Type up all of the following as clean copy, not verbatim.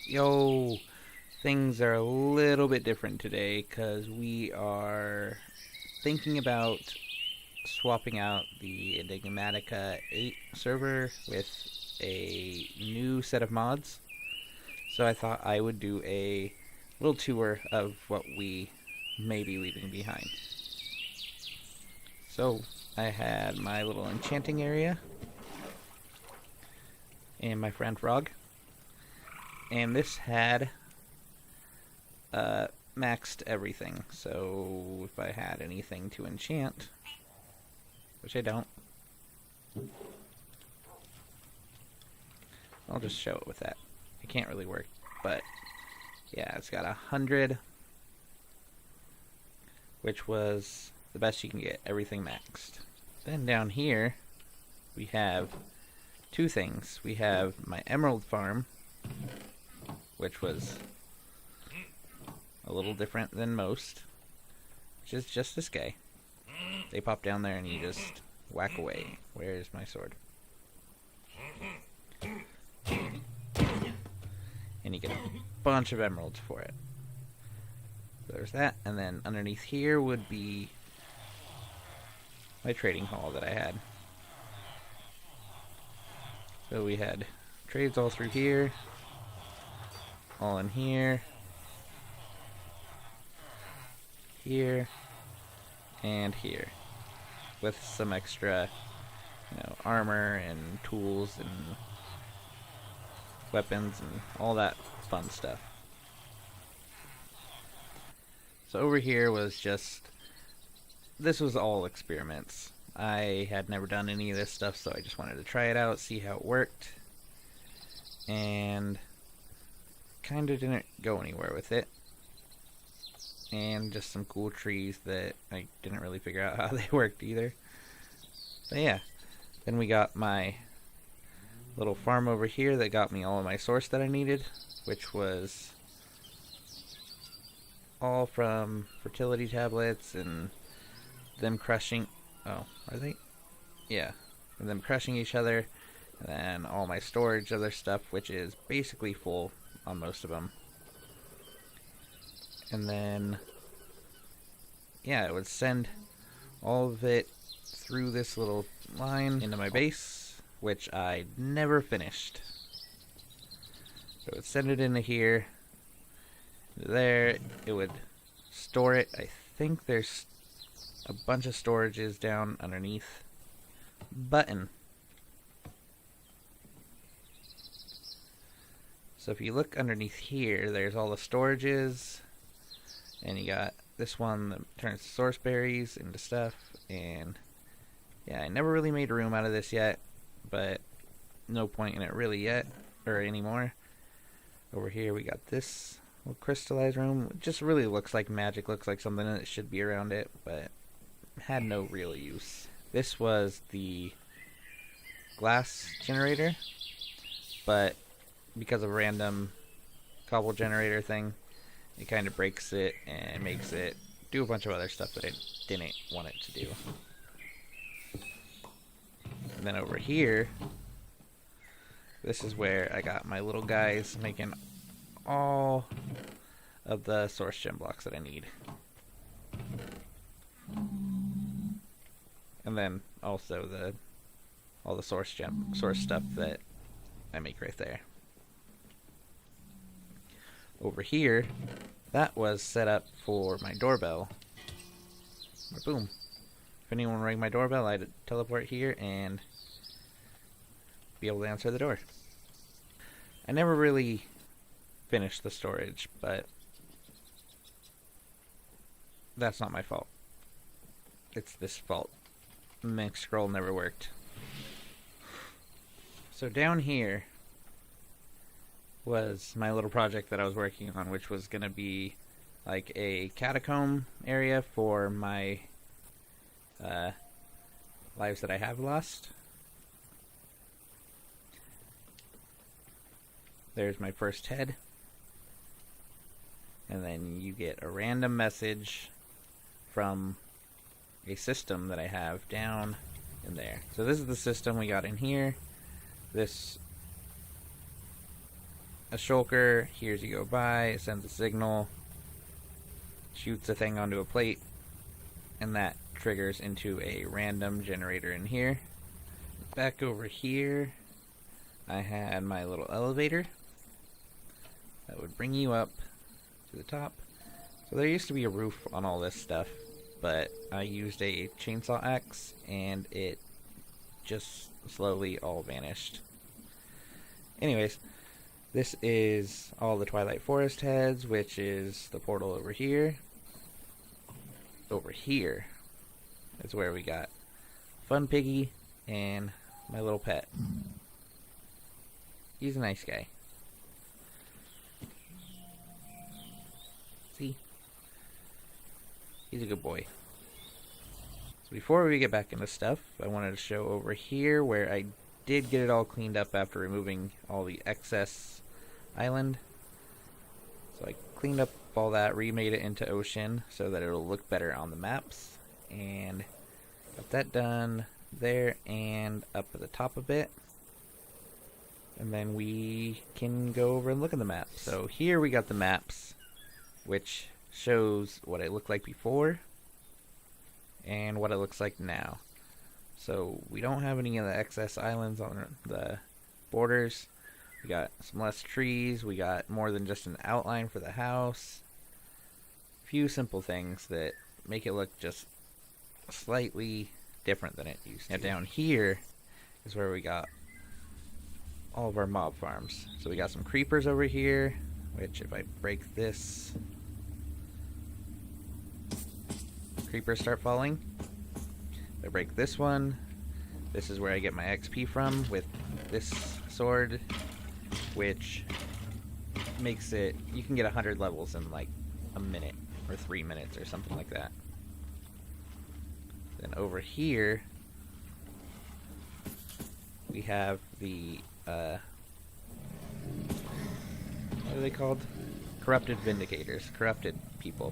Yo, things are a little bit different today because we are thinking about swapping out the Enigmatica 8 server with a new set of mods. So I thought I would do a little tour of what we may be leaving behind. So I had my little enchanting area and my friend Frog, and this had uh, maxed everything. So if I had anything to enchant, which I don't, I'll just show it with that. It can't really work, but yeah, it's got 100, which was the best you can get, everything maxed. Then down here, we have two things. We have my emerald farm, which was a little different than most, which is just this guy. They pop down there and you just whack away. Where's my sword? And you get a bunch of emeralds for it. So there's that, and then underneath here would be my trading hall that I had. So we had trades all through here, all in here, here, and here, with some extra, armor and tools and weapons and all that fun stuff. So over here was this was all experiments. I had never done any of this stuff, so I just wanted to try it out, see how it worked, and kind of didn't go anywhere with it. And just some cool trees that I didn't really figure out how they worked either. But yeah, then we got my little farm over here that got me all of my source that I needed, which was all from fertility tablets and them crushing. Oh, are they? Yeah, and them crushing each other, and then all my storage of their stuff, which is basically full on most of them. And then, yeah, it would send all of it through this little line into my base, which I never finished. So it would send it into here. There, it would store it. I think there's a bunch of storages down underneath button. So if you look underneath here, there's all the storages, and you got this one that turns source berries into stuff. And yeah, I never really made room out of this yet, but no point in it really yet, or anymore. Over here we got this little crystallized room. It just really looks like magic, looks like something that should be around it, but had no real use. This was the glass generator, but because of a random cobble generator thing, it kind of breaks it and makes it do a bunch of other stuff that I didn't want it to do. And then over here, this is where I got my little guys making all of the source gem blocks that I need. And then also all the source stuff that I make right there. Over here, that was set up for my doorbell. Boom. If anyone rang my doorbell, I'd teleport here and be able to answer the door. I never really finished the storage, but that's not my fault. It's this fault. Mix scroll never worked. So down here was my little project that I was working on, which was going to be like a catacomb area for my lives that I have lost. There's my first head. And then you get a random message from a system that I have down in there. So this is the system we got in here. This a shulker. Here as you go by, it sends a signal, shoots a thing onto a plate, and that triggers into a random generator in here. Back over here, I had my little elevator that would bring you up to the top. So there used to be a roof on all this stuff, but I used a chainsaw axe and it just slowly all vanished. Anyways, this is all the Twilight Forest heads, which is the portal over here. Over here is where we got Fun Piggy and my little pet. He's a nice guy. See? He's a good boy. So before we get back into stuff, I wanted to show over here where I did get it all cleaned up after removing all the excess island. So I cleaned up all that, remade it into ocean so that it'll look better on the maps, and got that done there and up at the top a bit. And then we can go over and look at the map. So here we got the maps, which shows what it looked like before and what it looks like now. So we don't have any of the excess islands on the borders. We got some less trees. We got more than just an outline for the house. A few simple things that make it look just slightly different than it used to. Now down here is where we got all of our mob farms. So we got some creepers over here, which if I break this, creepers start falling. If I break this one, this is where I get my XP from with this sword, which makes it, you can get 100 levels in like a minute or 3 minutes or something like that. Then over here we have the what are they called? Corrupted Vindicators, corrupted people.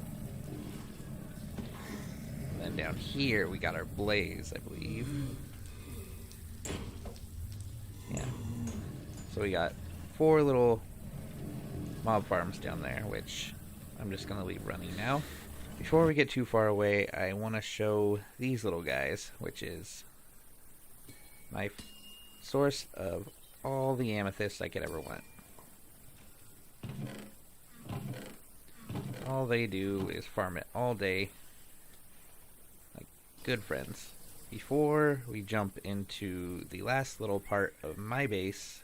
And then down here we got our Blaze, I believe. Yeah. So we got 4 little mob farms down there, which I'm just going to leave running now. Before we get too far away, I want to show these little guys, which is my source of all the amethyst I could ever want. All they do is farm it all day, like good friends. Before we jump into the last little part of my base,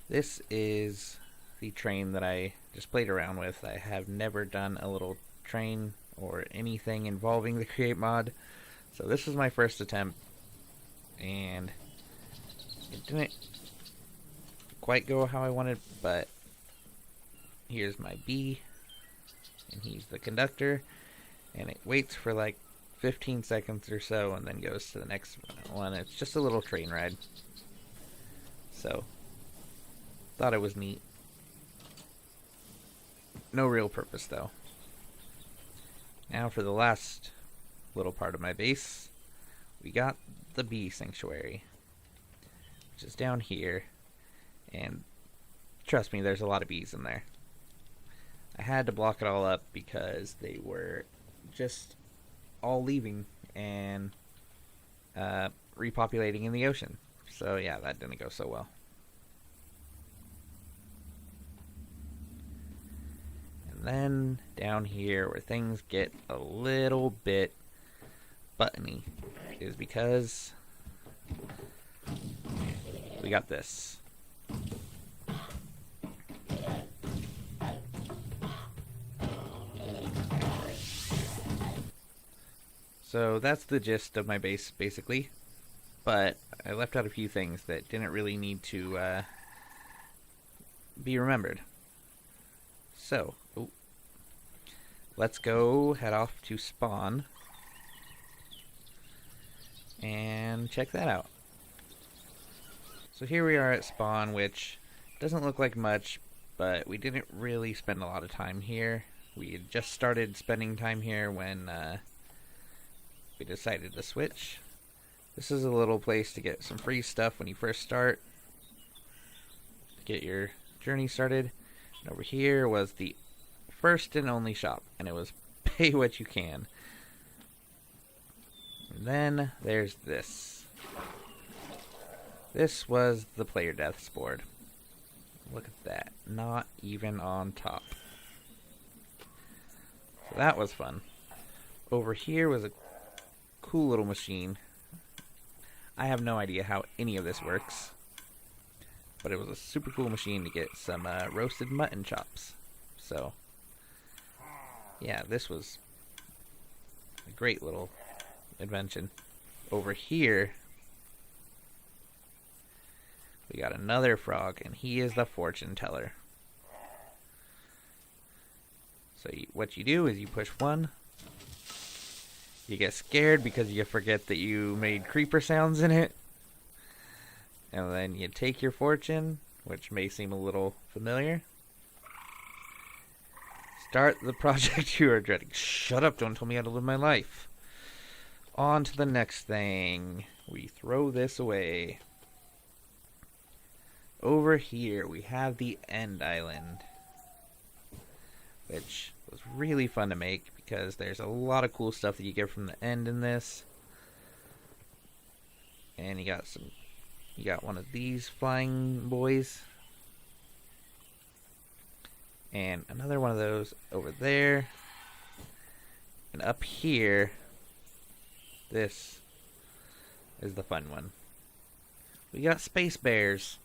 this is the train that I just played around with. I have never done a little train or anything involving the create mod, so this was my first attempt, and it didn't quite go how I wanted, but here's my bee, and he's the conductor, and it waits for like 15 seconds or so and then goes to the next one. It's just a little train ride, so thought it was neat. No real purpose though. Now for the last little part of my base, we got the bee sanctuary, which is down here, and trust me, there's a lot of bees in there. I had to block it all up because they were just all leaving and repopulating in the ocean. So yeah, that didn't go so well. And then down here where things get a little bit buttony is because we got this. So that's the gist of my base, basically. But I left out a few things that didn't really need to be remembered. So, let's go head off to spawn and check that out. So here we are at spawn, which doesn't look like much, but we didn't really spend a lot of time here. We had just started spending time here when we decided to switch. This is a little place to get some free stuff when you first start. Get your journey started. And over here was the first and only shop, and it was pay what you can. And then there's this. This was the player deaths board. Look at that. Not even on top. So that was fun. Over here was a cool little machine. I have no idea how any of this works, but it was a super cool machine to get some roasted mutton chops. So, yeah, this was a great little invention. Over here, we got another frog, and he is the fortune teller. So what you do is you push 1. You get scared because you forget that you made creeper sounds in it. And then you take your fortune, which may seem a little familiar. Start the project you are dreading. Shut up, don't tell me how to live my life. On to the next thing. We throw this away. Over here we have the End Island, which was really fun to make because there's a lot of cool stuff that you get from the end in this. And you got one of these flying boys. And another one of those over there. And up here, this is the fun one. We got space bears.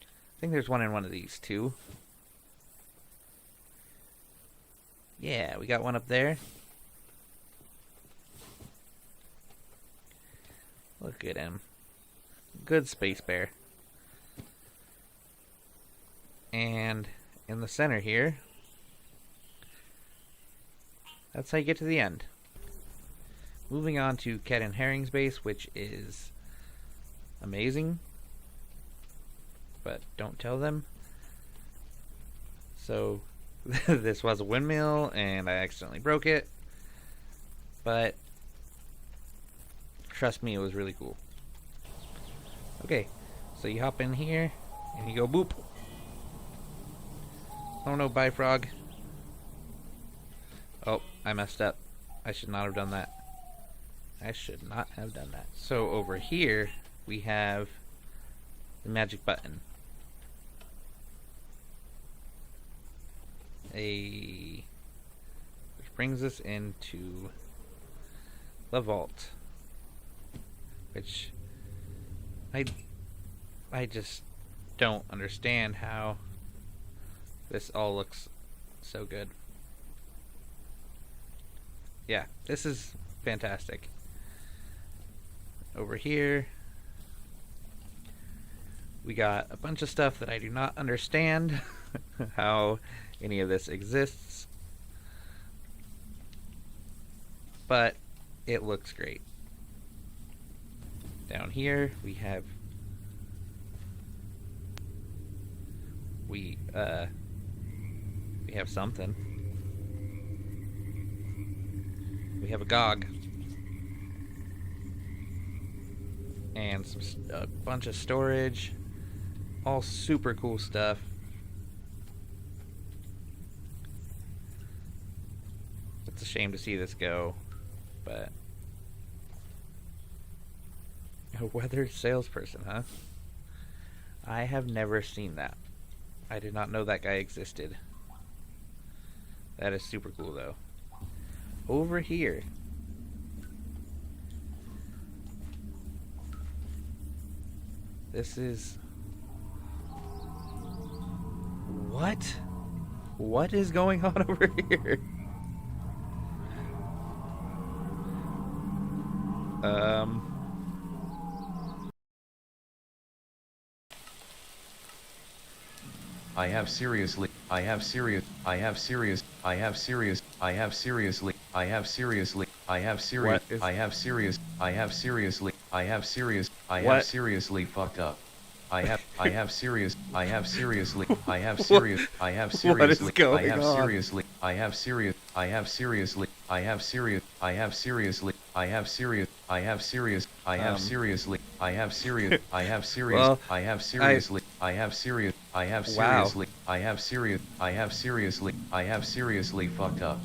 I think there's one in one of these too. Yeah, we got one up there. Look at him. Good space bear. And in the center here, that's how you get to the end. Moving on to Cat and Herring's base, which is amazing, but don't tell them. So this was a windmill and I accidentally broke it, but trust me, it was really cool. Okay, so you hop in here and you go boop. Oh no, bye frog. Oh, I messed up. I should not have done that. I should not have done that. So over here we have the magic button. Which brings us into the vault, which I just don't understand how this all looks so good. Yeah, this is fantastic. Over here we got a bunch of stuff that I do not understand how any of this exists, but it looks great. Down here we have something. We have a GOG and a bunch of storage, all super cool stuff. It's a shame to see this go, but a weathered salesperson, huh? I have never seen that. I did not know that guy existed. That is super cool though. Over here, this is what is going on over here? I have seriously, I have serious, I have serious, I have serious, I have seriously, I have seriously, I have serious, I have serious, I have seriously, I have serious, I have seriously fucked up. I have serious, I have seriously, I have serious, I have seriously, I have seriously, I have serious, I have seriously, I have serious, I have seriously, I have serious, I have serious, I have seriously, I have serious, I have serious, Well, I have I seriously, I have serious, I have wow. seriously, I have serious, I have seriously, I have seriously fucked up.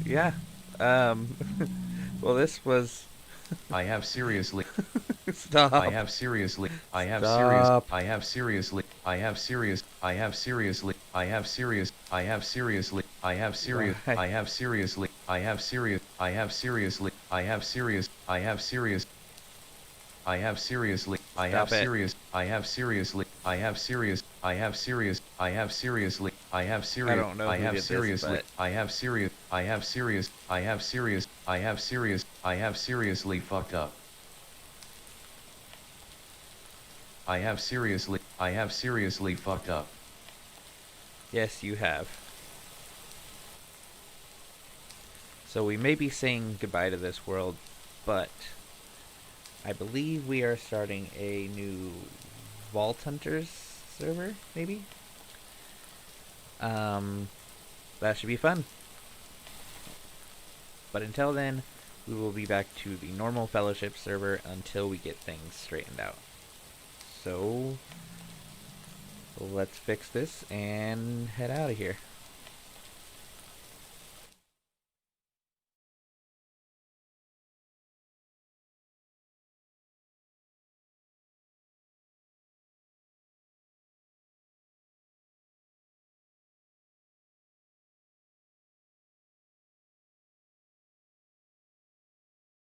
Yeah. Um. Well, this was. I have seriously, I Stop. have seriously, I have serious, Stop. I have seriously, I have serious, I have seriously, I have serious, I have seriously, I have serious, Why? I have seriously, I have serious, I have seriously, I have serious, I have serious, I have seriously, I have Stop it. serious, I have seriously, I have serious, I have serious, I have seriously, I have I serious, don't know I who have did this, seriously, but I have serious, I have serious, I have serious, I have serious, I have seriously fucked up. I have seriously fucked up. yes, you have. So we may be saying goodbye to this world, but I believe we are starting a new Vault Hunters server, maybe? Um, that should be fun. But until then, we will be back to the normal Fellowship server until we get things straightened out. So, let's fix this and head out of here.